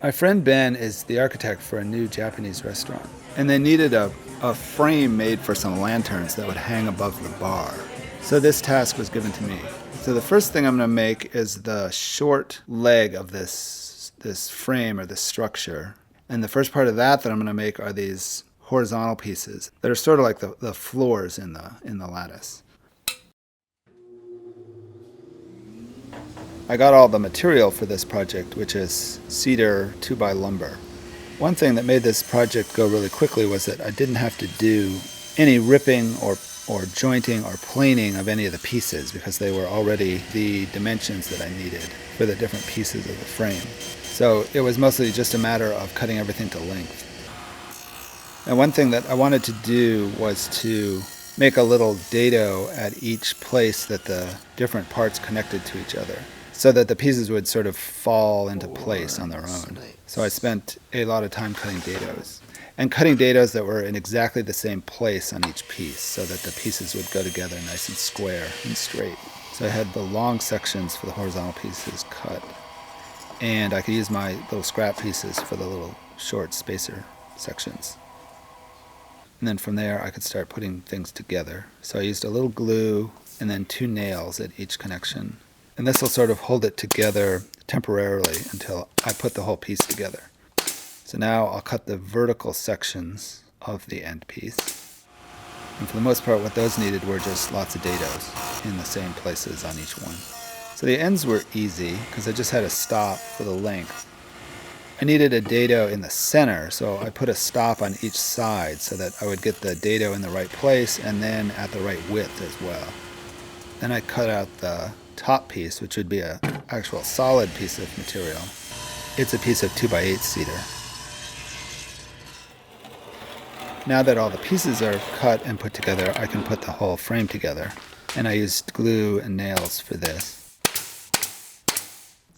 My friend Ben is the architect for a new Japanese restaurant, and they needed a frame made for some lanterns that would hang above the bar. So this task was given to me. So the first thing I'm going to make is the short leg of this frame or this structure. And the first part of that I'm going to make are these horizontal pieces that are sort of like the floors in the lattice. I got all the material for this project, which is cedar 2x lumber. One thing that made this project go really quickly was that I didn't have to do any ripping or jointing or planing of any of the pieces because they were already the dimensions that I needed for the different pieces of the frame. So it was mostly just a matter of cutting everything to length. And one thing that I wanted to do was to make a little dado at each place that the different parts connected to each other, so that the pieces would sort of fall into place on their own. So I spent a lot of time cutting dados. And cutting dados that were in exactly the same place on each piece, so that the pieces would go together nice and square and straight. So I had the long sections for the horizontal pieces cut. And I could use my little scrap pieces for the little short spacer sections. And then from there I could start putting things together. So I used a little glue and then 2 nails at each connection. And this will sort of hold it together temporarily until I put the whole piece together. So now I'll cut the vertical sections of the end piece. And for the most part, what those needed were just lots of dados in the same places on each one. So the ends were easy because I just had a stop for the length. I needed a dado in the center, so I put a stop on each side so that I would get the dado in the right place and then at the right width as well. Then I cut out the top piece, which would be an actual solid piece of material. It's a piece of 2x8 cedar. Now that all the pieces are cut and put together, I can put the whole frame together. And I used glue and nails for this.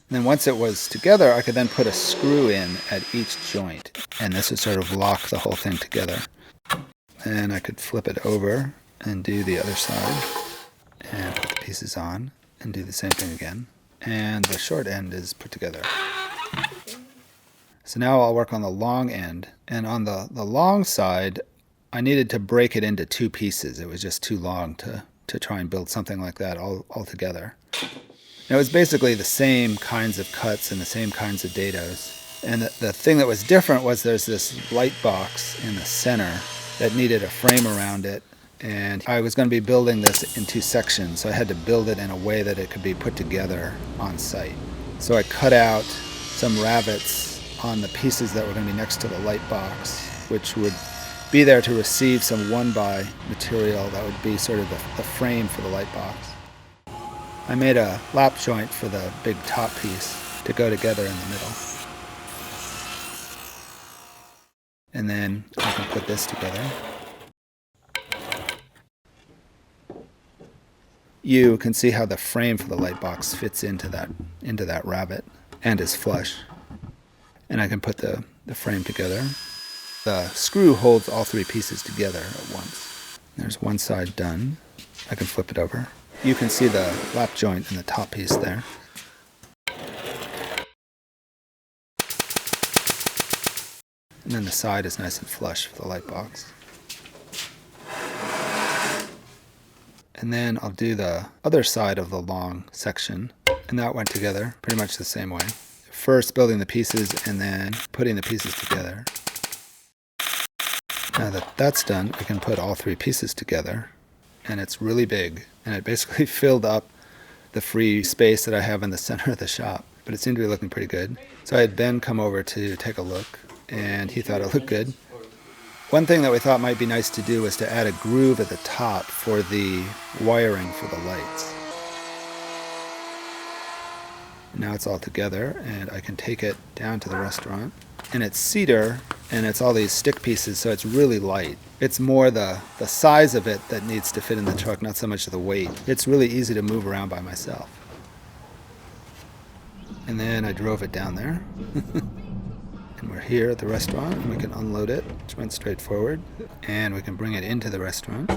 And then once it was together, I could then put a screw in at each joint. And this would sort of lock the whole thing together. And I could flip it over and do the other side. And put the pieces on and do the same thing again. And the short end is put together. So now I'll work on the long end. And on the long side, I needed to break it into 2 pieces. It was just too long to try and build something like that all together. And it was basically the same kinds of cuts and the same kinds of dados. And the thing that was different was there's this light box in the center that needed a frame around it. And I was going to be building this in 2 sections, so I had to build it in a way that it could be put together on site. So I cut out some rabbets on the pieces that were going to be next to the light box, which would be there to receive some 1x material that would be sort of the frame for the light box. I made a lap joint for the big top piece to go together in the middle. And then I can put this together. You can see how the frame for the light box fits into that rabbet and is flush. And I can put the frame together. The screw holds all 3 pieces together at once. There's one side done. I can flip it over. You can see the lap joint in the top piece there. And then the side is nice and flush for the light box. And then I'll do the other side of the long section, and that went together pretty much the same way. First building the pieces and then putting the pieces together. Now that that's done, I can put all 3 pieces together, and it's really big, and it basically filled up the free space that I have in the center of the shop, but it seemed to be looking pretty good. So I had Ben come over to take a look, and he thought it looked good. One thing that we thought might be nice to do was to add a groove at the top for the wiring for the lights. Now it's all together, and I can take it down to the restaurant. And it's cedar, and it's all these stick pieces, so it's really light. It's more the size of it that needs to fit in the truck, not so much the weight. It's really easy to move around by myself. And then I drove it down there. And we're here at the restaurant, and we can unload it, which went straight forward, and we can bring it into the restaurant.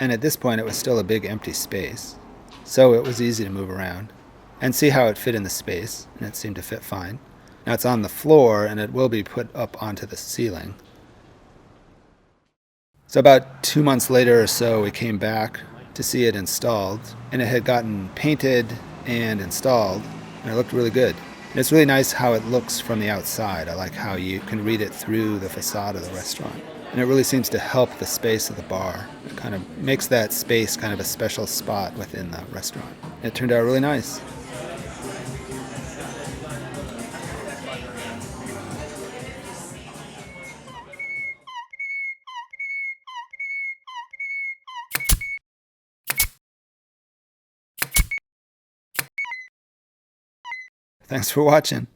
And at this point, it was still a big empty space, so it was easy to move around. and see how it fit in the space, and it seemed to fit fine. Now it's on the floor, and it will be put up onto the ceiling. So about 2 months later or so, we came back to see it installed, and it had gotten painted and installed, and it looked really good. And it's really nice how it looks from the outside. I like how you can read it through the facade of the restaurant. And it really seems to help the space of the bar. It kind of makes that space kind of a special spot within the restaurant. It turned out really nice. Thanks for watching.